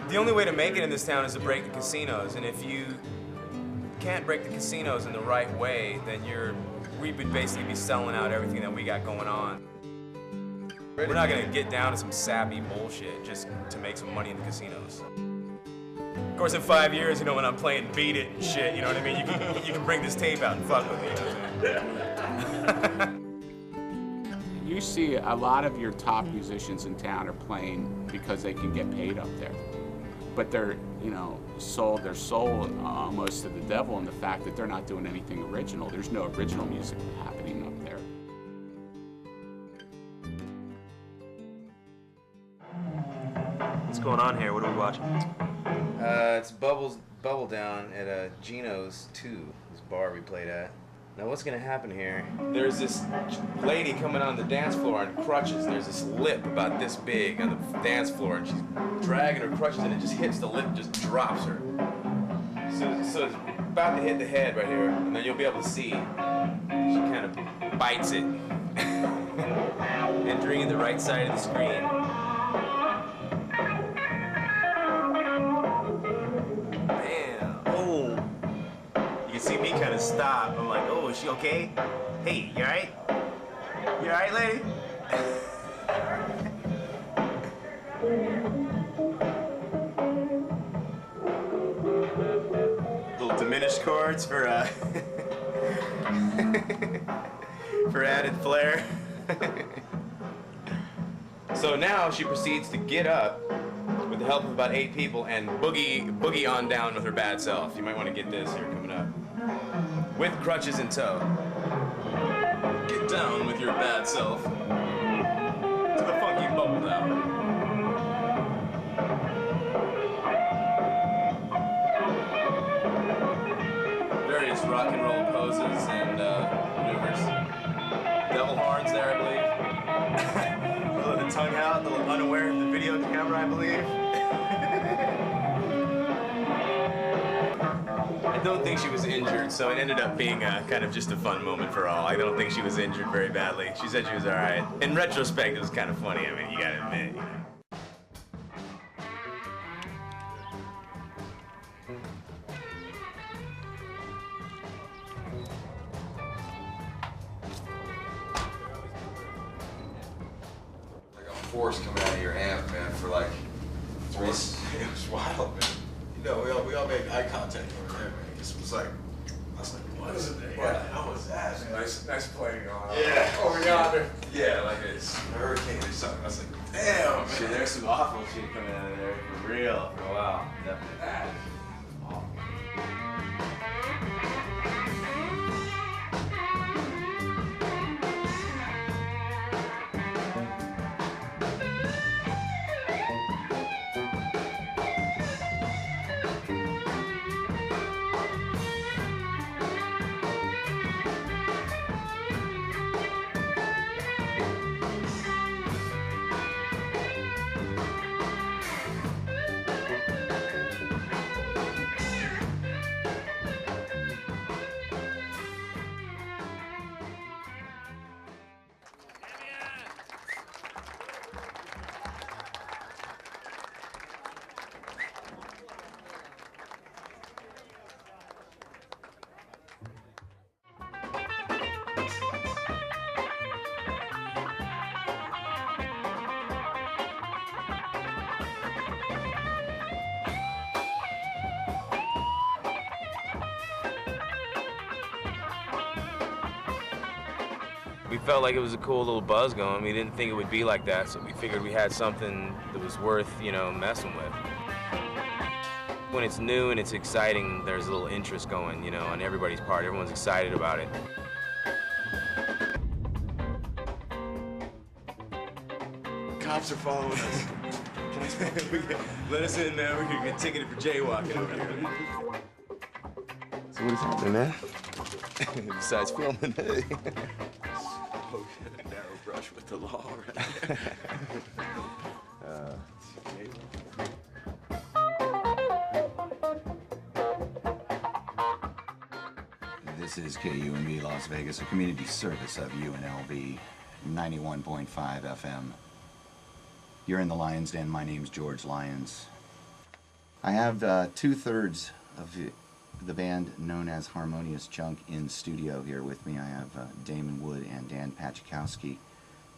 The only way to make it in this town is to break the casinos, and if you can't break the casinos in the right way, then we would basically be selling out everything that we got going on. We're not gonna get down to some sappy bullshit just to make some money in the casinos. Of course, in 5 years, you know, when I'm playing Beat It and shit, you know what I mean? You can bring this tape out and fuck with me, you know what I'm saying? You see a lot of your top musicians in town are playing because they can get paid up there. But they're, you know, sold their soul almost to the devil in the fact that they're not doing anything original. There's no original music happening up there. What's going on here? What are we watching? It's Bubble Down at Gino's 2, this bar we played at. Now what's gonna happen here? There's this lady coming on the dance floor on crutches, and there's this lip about this big on the dance floor, and she's dragging her crutches, and it just hits the lip, and just drops her. So it's about to hit the head right here, and then you'll be able to see. She kind of bites it, entering the right side of the screen. You see me kind of stop. I'm like, oh, is she okay? Hey, you alright? You alright, lady? Little diminished chords for for added flair. So now she proceeds to get up with the help of about 8 people and boogie on down with her bad self. You might want to get this here coming up. With crutches in tow. Get down with your bad self. To the funky Bubble Down. Various rock and roll poses and maneuvers. Devil horns there, I believe. A little tongue out, a little unaware of the video camera, I believe. I don't think she was injured, so it ended up being kind of just a fun moment for all. I don't think she was injured very badly. She said she was all right. In retrospect, it was kind of funny. I mean, you gotta admit, you know. Like a force coming out of your amp, man, for like 3. It was wild, man. You know, we all made eye contact over there, man. It was like, I was like, what is it? What the hell was that, man? Nice playing going on. Yeah. Over yonder. Yeah, like a hurricane or something. I was like, damn, man. Shit, there's some awful shit coming out of there for real for a while. Definitely. We felt like it was a cool little buzz going. We didn't think it would be like that, so we figured we had something that was worth, you know, messing with. When it's new and it's exciting, there's a little interest going, you know, on everybody's part. Everyone's excited about it. Cops are following us. Let us in, man. We're gonna get ticketed for jaywalking over here. So what is happening, man? Besides filming, Oh, shit, a narrow brush with the law, right? This is KUNV Las Vegas, a community service of UNLV 91.5 FM. You're in the Lion's Den. My name's George Lyons. I have 2/3 of the band known as Harmonious Junk in studio here with me. I have Damon Wood and Dan Pachikowski,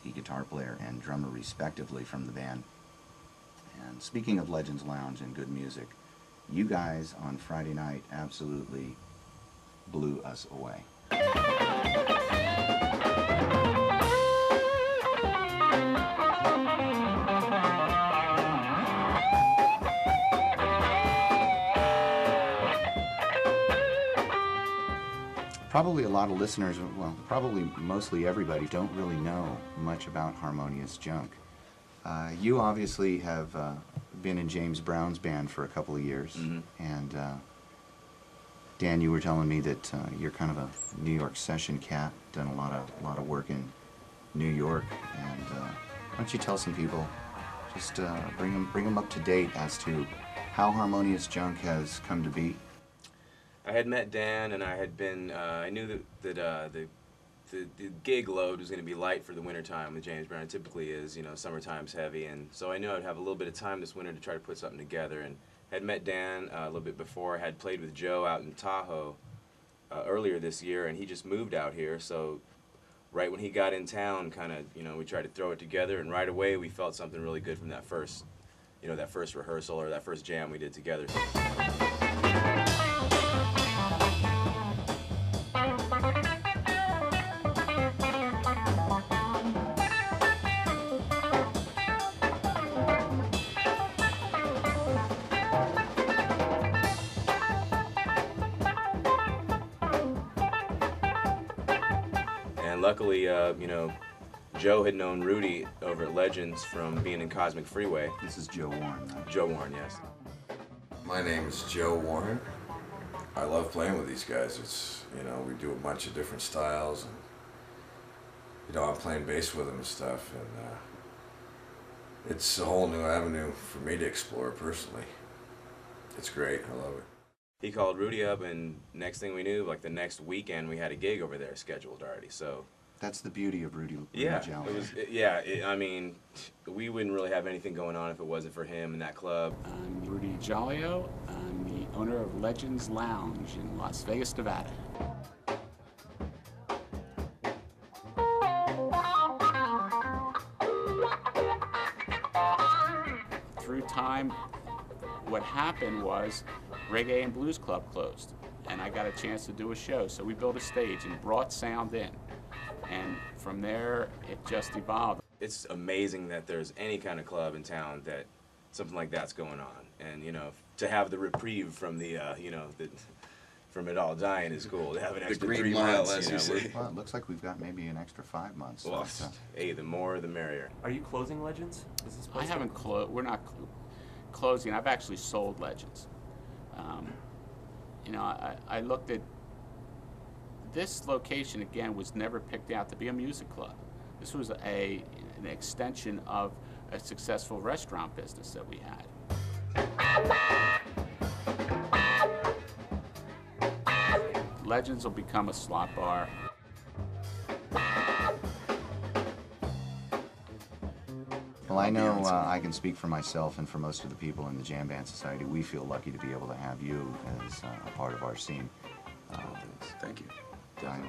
the guitar player and drummer respectively from the band. And speaking of Legends Lounge and good music, you guys on Friday night absolutely blew us away. Probably a lot of listeners, well, probably mostly everybody, don't really know much about Harmonious Junk. You obviously have been in James Brown's band for a couple of years, and Dan, you were telling me that you're kind of a New York session cat, done a lot of work in New York, and why don't you tell some people, just bring them up to date as to how Harmonious Junk has come to be. I had met Dan, and I had been, I knew that the gig load was going to be light for the wintertime with James Brown. It typically is, you know, summertime's heavy, and so I knew I'd have a little bit of time this winter to try to put something together, and had met Dan a little bit before. I had played with Joe out in Tahoe earlier this year, and he just moved out here, so right when he got in town, kind of, you know, we tried to throw it together, and right away we felt something really good from that first, you know, that first rehearsal or that first jam we did together. And luckily, you know, Joe had known Rudy over at Legends from being in Cosmic Freeway. This is Joe Warren, right? Joe Warren, yes. My name is Joe Warren. I love playing with these guys. It's, you know, we do a bunch of different styles, and, you know, I'm playing bass with them and stuff, and it's a whole new avenue for me to explore personally. It's great, I love it. He called Rudy up, and next thing we knew, like the next weekend, we had a gig over there scheduled already. So That's the beauty of Rudy yeah, Jallo. I mean, we wouldn't really have anything going on if it wasn't for him and that club. I'm Rudy Jallo. I'm the owner of Legends Lounge in Las Vegas, Nevada. Through time, what happened was Reggae and Blues Club closed, and I got a chance to do a show. So we built a stage and brought sound in, and from there it just evolved. It's amazing that there's any kind of club in town that something like that's going on, and you know, to have the reprieve from the you know, from it all dying is cool. To have an extra green 3 mile, months, as you you know, say. Well, it looks like we've got maybe an extra 5 months. well, so, hey, the more the merrier. Are you closing Legends? Is this I haven't we're not closing. I've actually sold Legends. You know, I looked at this location again, was never picked out to be a music club. This was an extension of a successful restaurant business that we had. Legends will become a slot bar. Well, I know I can speak for myself and for most of the people in the Jam Band Society. We feel lucky to be able to have you as a part of our scene. Thank you.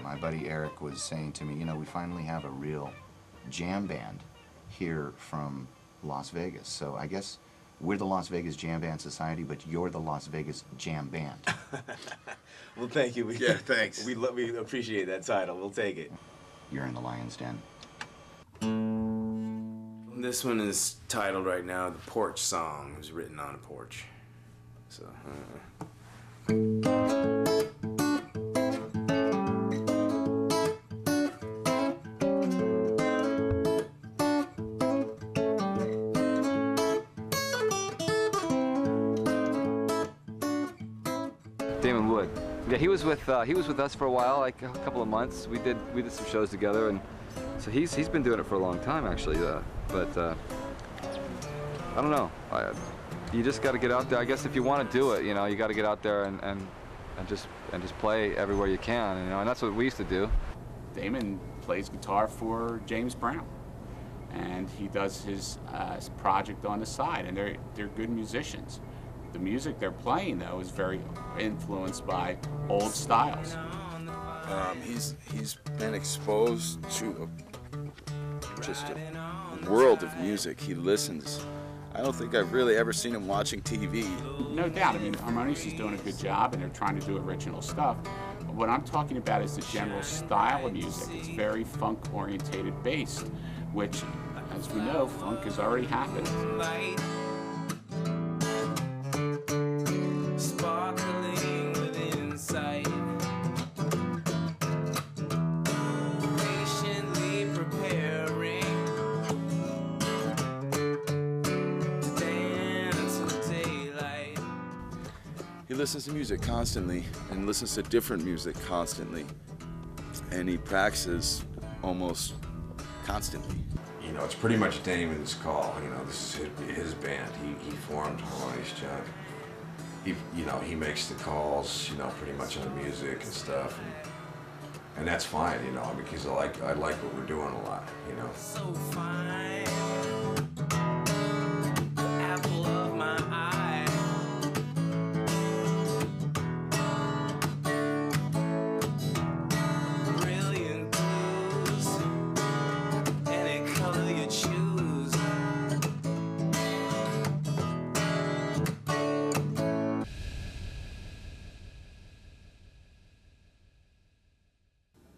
My buddy Eric was saying to me, you know, we finally have a real jam band here from Las Vegas. So I guess we're the Las Vegas Jam Band Society, but you're the Las Vegas Jam Band. Well, thank you. Yeah, thanks. We appreciate that title. We'll take it. You're in the Lion's Den. This one is titled right now "The Porch Song." It was written on a porch. So. Damon Wood. Yeah, he was with us for a while, like a couple of months. We did some shows together, and so he's been doing it for a long time actually. But I don't know. You just got to get out there. I guess if you want to do it, you know, you got to get out there and just play everywhere you can. You know, and that's what we used to do. Damon plays guitar for James Brown, and he does his project on the side, and they're good musicians. The music they're playing, though, is very influenced by old styles. He's been exposed to just a world of music. He listens. I don't think I've really ever seen him watching TV. No doubt. I mean, Harmonious is doing a good job, and they're trying to do original stuff. What I'm talking about is the general style of music. It's very funk-orientated based, which, as we know, funk has already happened. Sparkling with insight, patiently preparing to dance in daylight. He listens to music constantly and listens to different music constantly. And he practices almost constantly. You know, it's pretty much Damon's call. You know, this is his band. He formed Harmonious Junk. He makes the calls, you know, pretty much on the music and stuff. And that's fine, you know, because I like what we're doing a lot, you know. So fine, apple of my eye. Brilliant blues, any color you choose.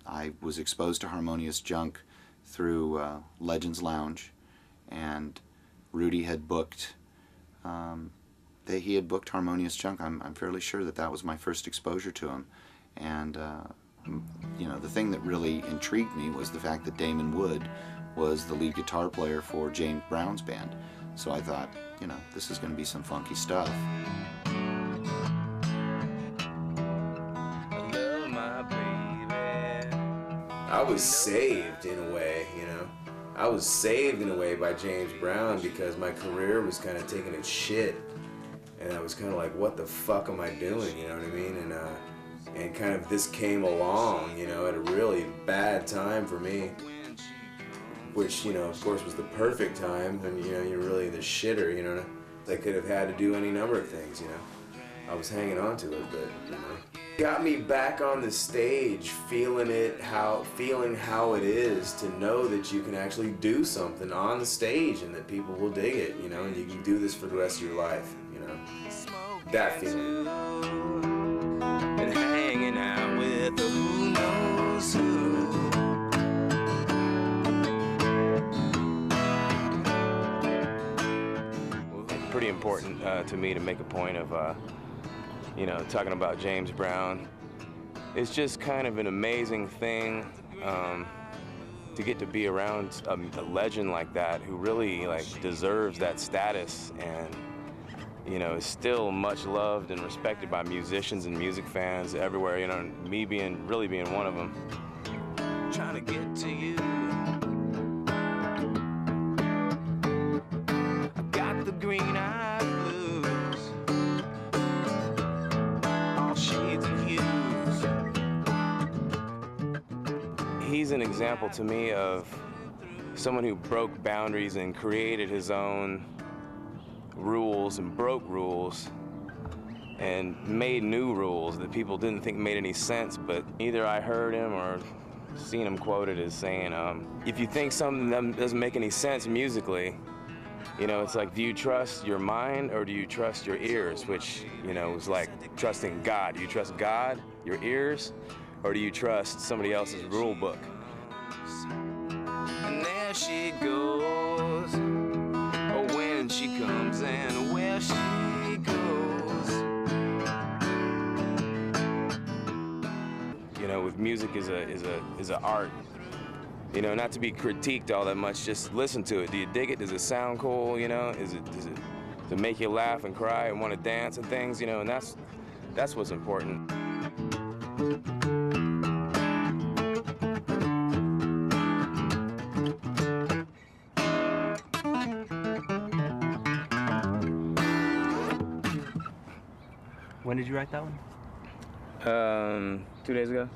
I was exposed to Harmonious Junk through Legends Lounge, and Rudy had booked, he had booked Harmonious Junk. I'm fairly sure that was my first exposure to him. And, you know, the thing that really intrigued me was the fact that Damon Wood was the lead guitar player for James Brown's band. So I thought, you know, this is going to be some funky stuff. I was saved in a way, you know. I was saved in a way by James Brown because my career was kind of taking its shit. And I was kind of like, what the fuck am I doing, you know what I mean? And kind of this came along, you know, at a really bad time for me. Which, you know, of course was the perfect time when, you know, you're really the shitter, you know. I could have had to do any number of things, you know. I was hanging on to it, but, you know. Got me back on the stage, feeling how it is to know that you can actually do something on the stage and that people will dig it, you know, and you can do this for the rest of your life, you know. That feeling. And hanging out with the who knows who. Pretty important to me to make a point of you know, talking about James Brown. It's just kind of an amazing thing to get to be around a legend like that who really deserves that status and, you know, is still much loved and respected by musicians and music fans everywhere, you know, me really being one of them. Trying to get to you. I got the green-eyed blues. Shades and hues. He's an example to me of someone who broke boundaries and created his own rules and broke rules and made new rules that people didn't think made any sense, but either I heard him or seen him quoted as saying, if you think something doesn't make any sense musically, you know, it's like, do you trust your mind or do you trust your ears? Which, you know, was like trusting God. Do you trust God, your ears, or do you trust somebody else's rule book? And there she goes, oh, when she comes and where she goes. You know, with music is a art. You know, not to be critiqued all that much, just listen to it. Do you dig it? Does it sound cool, you know? Does it make you laugh and cry and want to dance and things, you know? And that's what's important. When did you write that one? 2 days ago.